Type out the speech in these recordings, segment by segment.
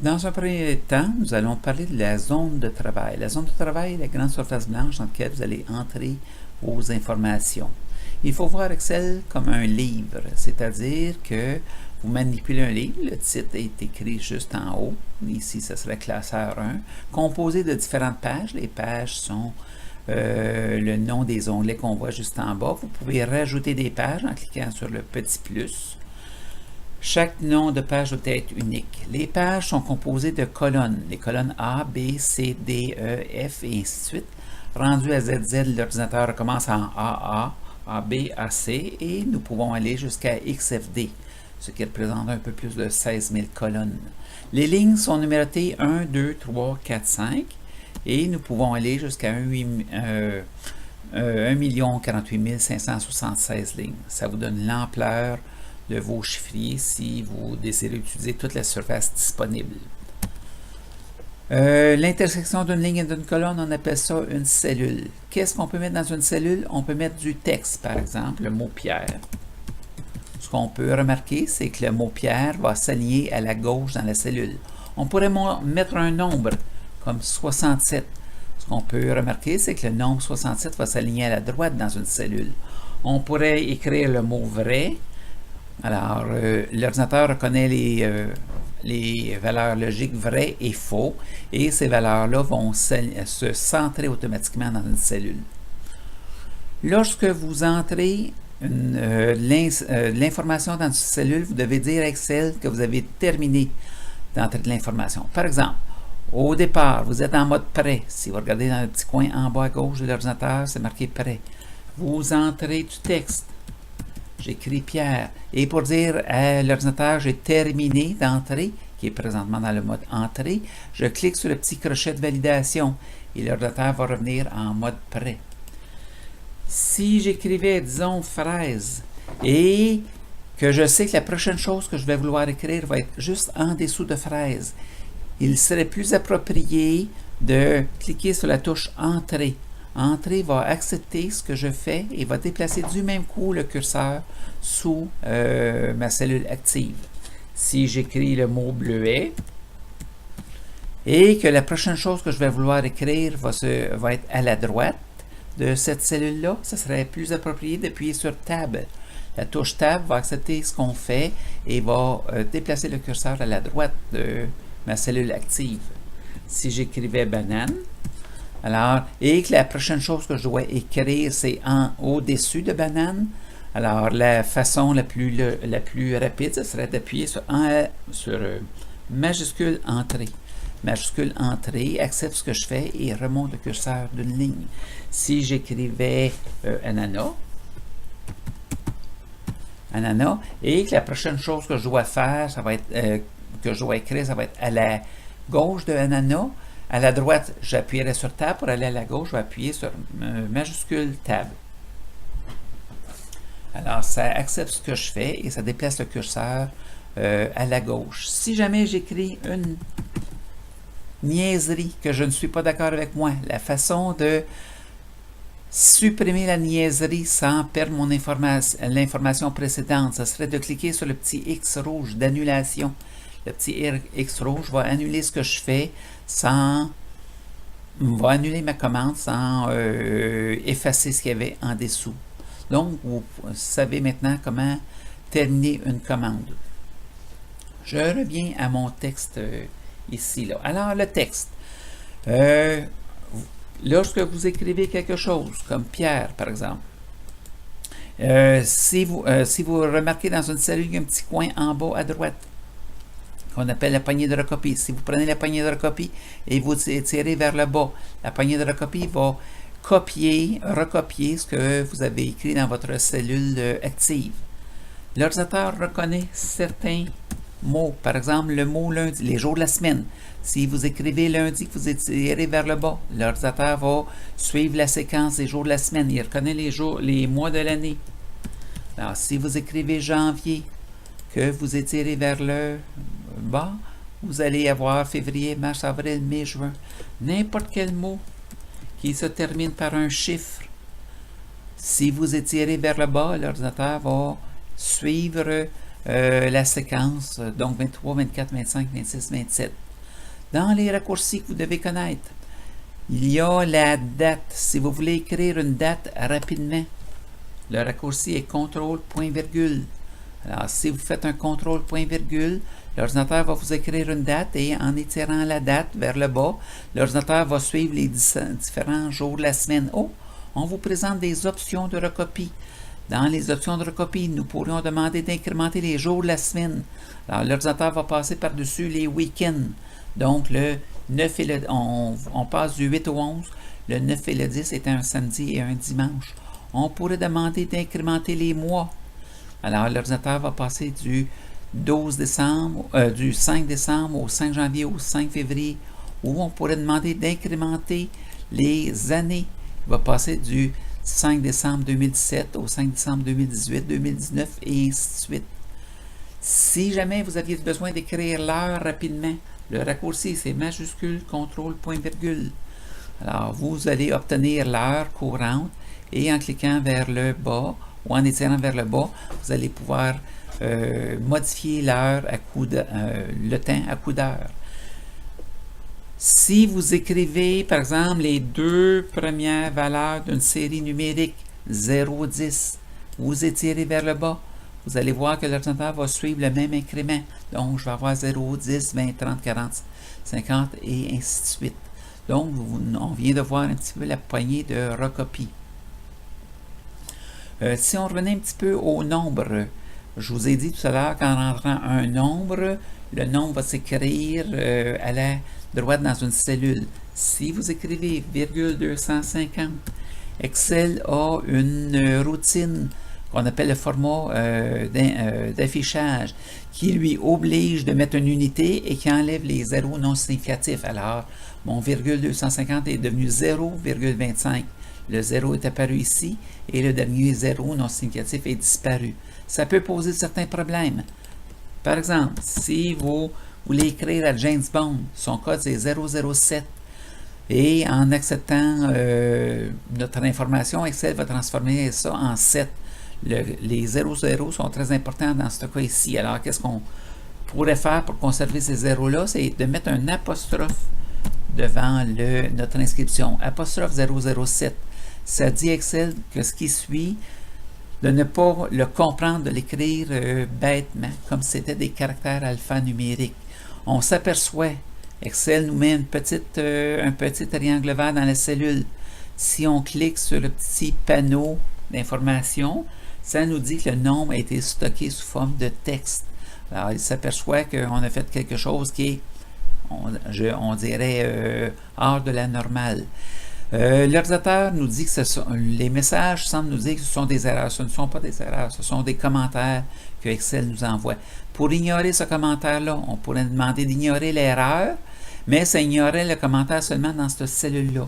Dans un premier temps, nous allons parler de la zone de travail. La zone de travail est la grande surface blanche dans laquelle vous allez entrer vos informations. Il faut voir Excel comme un livre, c'est-à-dire que vous manipulez un livre, le titre est écrit juste en haut, ici ce serait classeur 1, composé de différentes pages. Les pages sont le nom des onglets qu'on voit juste en bas. Vous pouvez rajouter des pages en cliquant sur le petit plus. Chaque nom de page doit être unique. Les pages sont composées de colonnes. Les colonnes A, B, C, D, E, F et ainsi de suite. Rendu à ZZ, l'ordinateur recommence en AA, AB, AC et nous pouvons aller jusqu'à XFD, ce qui représente un peu plus de 16 000 colonnes. Les lignes sont numérotées 1, 2, 3, 4, 5 et nous pouvons aller jusqu'à 1 048 576 lignes. Ça vous donne l'ampleur de vos chiffriers si vous désirez utiliser toute la surface disponible. L'intersection d'une ligne et d'une colonne, on appelle ça une cellule. Qu'est-ce qu'on peut mettre dans une cellule? On peut mettre du texte, par exemple, le mot Pierre. Ce qu'on peut remarquer, c'est que le mot Pierre va s'aligner à la gauche dans la cellule. On pourrait mettre un nombre, comme 67. Ce qu'on peut remarquer, c'est que le nombre 67 va s'aligner à la droite dans une cellule. On pourrait écrire le mot vrai. Alors, l'ordinateur reconnaît les valeurs logiques vraies et faux, et ces valeurs-là vont se centrer automatiquement dans une cellule. Lorsque vous entrez l'information dans une cellule, vous devez dire à Excel que vous avez terminé d'entrer de l'information. Par exemple, au départ, vous êtes en mode prêt. Si vous regardez dans le petit coin en bas à gauche de l'ordinateur, c'est marqué prêt. Vous entrez du texte. J'écris Pierre. Et pour dire à l'ordinateur, j'ai terminé d'entrer, qui est présentement dans le mode entrée, je clique sur le petit crochet de validation et l'ordinateur va revenir en mode prêt. Si j'écrivais, disons, fraise, et que je sais que la prochaine chose que je vais vouloir écrire va être juste en dessous de fraise, il serait plus approprié de cliquer sur la touche entrée. Entrée va accepter ce que je fais et va déplacer du même coup le curseur sous ma cellule active. Si j'écris le mot bleuet et que la prochaine chose que je vais vouloir écrire va être à la droite de cette cellule-là, ce serait plus approprié d'appuyer sur Tab. La touche Tab va accepter ce qu'on fait et va déplacer le curseur à la droite de ma cellule active. Si j'écrivais banane, alors, et que la prochaine chose que je dois écrire, c'est au-dessus de banane. Alors, la façon la plus rapide, ce serait d'appuyer sur majuscule entrée. Majuscule entrée accepte ce que je fais et remonte le curseur d'une ligne. Si j'écrivais ananas, et que la prochaine chose que je dois faire, ça va être que je dois écrire, ça va être à la gauche de ananas. À la droite, j'appuierai sur Tab. Pour aller à la gauche, je vais appuyer sur majuscule Tab. Alors, ça accepte ce que je fais et ça déplace le curseur à la gauche. Si jamais j'écris une niaiserie que je ne suis pas d'accord avec moi, la façon de supprimer la niaiserie sans perdre l'information précédente, ce serait de cliquer sur le petit X rouge d'annulation. Le petit X rouge va annuler ce que je fais va annuler ma commande sans effacer ce qu'il y avait en dessous. Donc, vous savez maintenant comment terminer une commande. Je reviens à mon texte ici. Là. Alors, le texte. Lorsque vous écrivez quelque chose, comme Pierre, par exemple, si vous remarquez dans une cellule, il y a un petit coin en bas à droite qu'on appelle la poignée de recopie. Si vous prenez la poignée de recopie et vous tirez vers le bas, la poignée de recopie va recopier ce que vous avez écrit dans votre cellule active. L'ordinateur reconnaît certains mots, par exemple le mot lundi, les jours de la semaine. Si vous écrivez lundi, que vous tirez vers le bas, l'ordinateur va suivre la séquence des jours de la semaine. Il reconnaît les mois de l'année. Alors, si vous écrivez janvier, que vous étirez vers le bas, vous allez avoir février, mars, avril, mai, juin. N'importe quel mot qui se termine par un chiffre. Si vous étirez vers le bas, l'ordinateur va suivre la séquence, donc 23, 24, 25, 26, 27. Dans les raccourcis que vous devez connaître, il y a la date. Si vous voulez écrire une date rapidement, le raccourci est CTRL point virgule. Alors, si vous faites un CTRL point virgule, l'ordinateur va vous écrire une date et en étirant la date vers le bas, l'ordinateur va suivre les différents jours de la semaine. Oh, on vous présente des options de recopie. Dans les options de recopie, nous pourrions demander d'incrémenter les jours de la semaine. Alors, l'ordinateur va passer par-dessus les week-ends. Donc, le 9 et on passe du 8 au 11. Le 9 et le 10 est un samedi et un dimanche. On pourrait demander d'incrémenter les mois. Alors, l'ordinateur va passer du 12 décembre, du 5 décembre au 5 janvier au 5 février. Ou on pourrait demander d'incrémenter les années. Il va passer du 5 décembre 2017 au 5 décembre 2018, 2019 et ainsi de suite. Si jamais vous aviez besoin d'écrire l'heure rapidement, le raccourci c'est majuscule, CTRL, point virgule. Alors, vous allez obtenir l'heure courante et en cliquant vers le bas ou en étirant vers le bas, vous allez pouvoir modifier l'heure à coup de, le temps à coup d'heure. Si vous écrivez, par exemple, les deux premières valeurs d'une série numérique 0, 10, vous étirez vers le bas, vous allez voir que l'ordinateur va suivre le même incrément. Donc, je vais avoir 0, 10, 20, 30, 40, 50 et ainsi de suite. Donc, on vient de voir un petit peu la poignée de recopie. Si on revenait un petit peu au nombre, je vous ai dit tout à l'heure qu'en rentrant un nombre, le nombre va s'écrire à la droite dans une cellule. Si vous écrivez virgule 250, Excel a une routine qu'on appelle le format d'affichage qui lui oblige de mettre une unité et qui enlève les zéros non significatifs. Alors, mon virgule 250 est devenu 0,25. Le 0 est apparu ici et le dernier 0 non significatif est disparu. Ça peut poser certains problèmes. Par exemple, si vous voulez écrire à James Bond, son code c'est 007 et en acceptant notre information, Excel va transformer ça en 7. Les 00 sont très importants dans ce cas ici. Alors, qu'est-ce qu'on pourrait faire pour conserver ces zéros-là? C'est de mettre un apostrophe devant notre inscription. Apostrophe 007. Ça dit Excel que ce qui suit, de ne pas le comprendre, de l'écrire bêtement, comme si c'était des caractères alphanumériques. On s'aperçoit, Excel nous met un petit triangle vert dans la cellule. Si on clique sur le petit panneau d'information, ça nous dit que le nombre a été stocké sous forme de texte. Alors, il s'aperçoit qu'on a fait quelque chose qui est, on dirait, hors de la normale. L'ordinateur nous dit que les messages semblent nous dire que ce sont des erreurs. Ce ne sont pas des erreurs, ce sont des commentaires que Excel nous envoie. Pour ignorer ce commentaire-là, on pourrait demander d'ignorer l'erreur, mais ça ignorait le commentaire seulement dans cette cellule-là.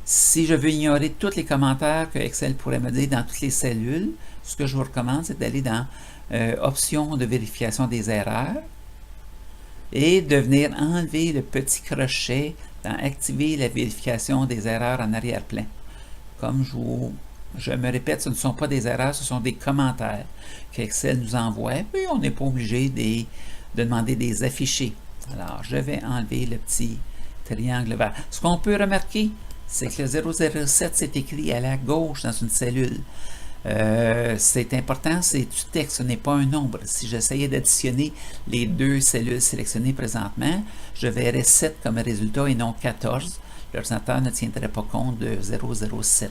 Si je veux ignorer tous les commentaires que Excel pourrait me dire dans toutes les cellules, ce que je vous recommande, c'est d'aller dans Options de vérification des erreurs et de venir enlever le petit crochet dans Activer la vérification des erreurs en arrière-plan. Comme je me répète, ce ne sont pas des erreurs, ce sont des commentaires qu'Excel nous envoie, puis on n'est pas obligé de demander des affichés. Alors, je vais enlever le petit triangle vert. Ce qu'on peut remarquer, c'est que le 007 c'est écrit à la gauche dans une cellule. C'est important, c'est du texte, ce n'est pas un nombre. Si j'essayais d'additionner les deux cellules sélectionnées présentement, je verrais 7 comme résultat et non 14. L'ordinateur ne tiendrait pas compte de 007.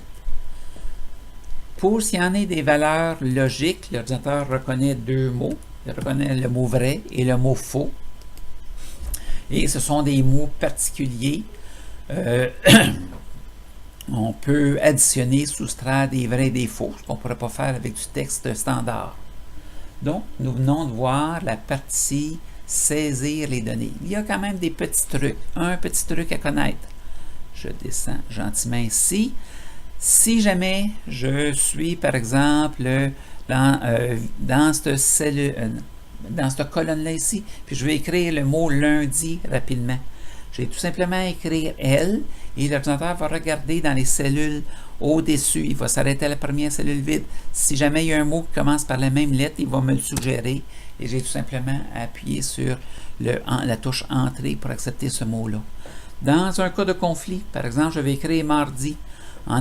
Pour s'il y en a des valeurs logiques, l'ordinateur reconnaît deux mots. Il reconnaît le mot vrai et le mot faux. Et ce sont des mots particuliers. On peut additionner, soustraire des vrais et des faux, ce qu'on ne pourrait pas faire avec du texte standard. Donc, nous venons de voir la partie saisir les données. Il y a quand même des petits trucs. Un petit truc à connaître. Je descends gentiment ici. Si jamais je suis, par exemple, dans cette cellule, dans cette colonne-là ici, puis je vais écrire le mot lundi rapidement. J'ai tout simplement à écrire L et l'ordinateur va regarder dans les cellules au-dessus. Il va s'arrêter à la première cellule vide. Si jamais il y a un mot qui commence par la même lettre, il va me le suggérer et j'ai tout simplement à appuyer sur la touche Entrée pour accepter ce mot-là. Dans un cas de conflit, par exemple, je vais écrire mardi. En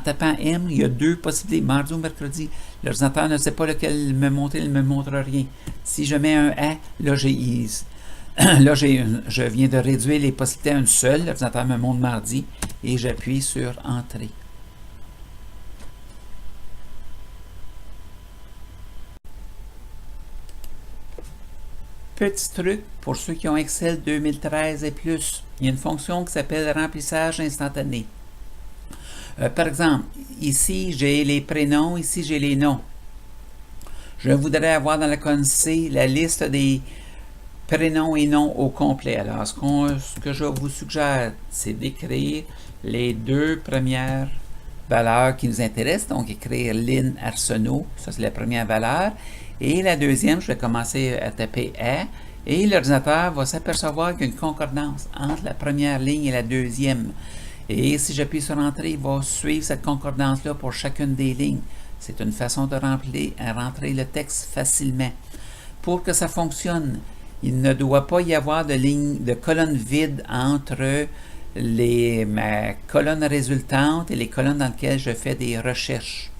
tapant M, il y a deux possibilités, mardi ou mercredi. L'ordinateur ne sait pas lequel me montrer, il ne me montre rien. Si je mets un A, là, je viens de réduire les possibilités à une seule. L'ordinateur me montre mardi et j'appuie sur Entrée. Petit truc pour ceux qui ont Excel 2013 et plus, il y a une fonction qui s'appelle remplissage instantané. Par exemple, ici j'ai les prénoms, ici j'ai les noms. Je voudrais avoir dans la colonne C la liste des prénoms et noms au complet. Alors, ce que je vous suggère, c'est d'écrire les deux premières valeurs qui nous intéressent. Donc, écrire Lynn Arsenault, ça c'est la première valeur. Et la deuxième, je vais commencer à taper A. Et l'ordinateur va s'apercevoir qu'il y a une concordance entre la première ligne et la deuxième. Et si j'appuie sur Entrée, il va suivre cette concordance-là pour chacune des lignes. C'est une façon de rentrer le texte facilement. Pour que ça fonctionne, il ne doit pas y avoir de colonne vide entre ma colonne résultante et les colonnes dans lesquelles je fais des recherches.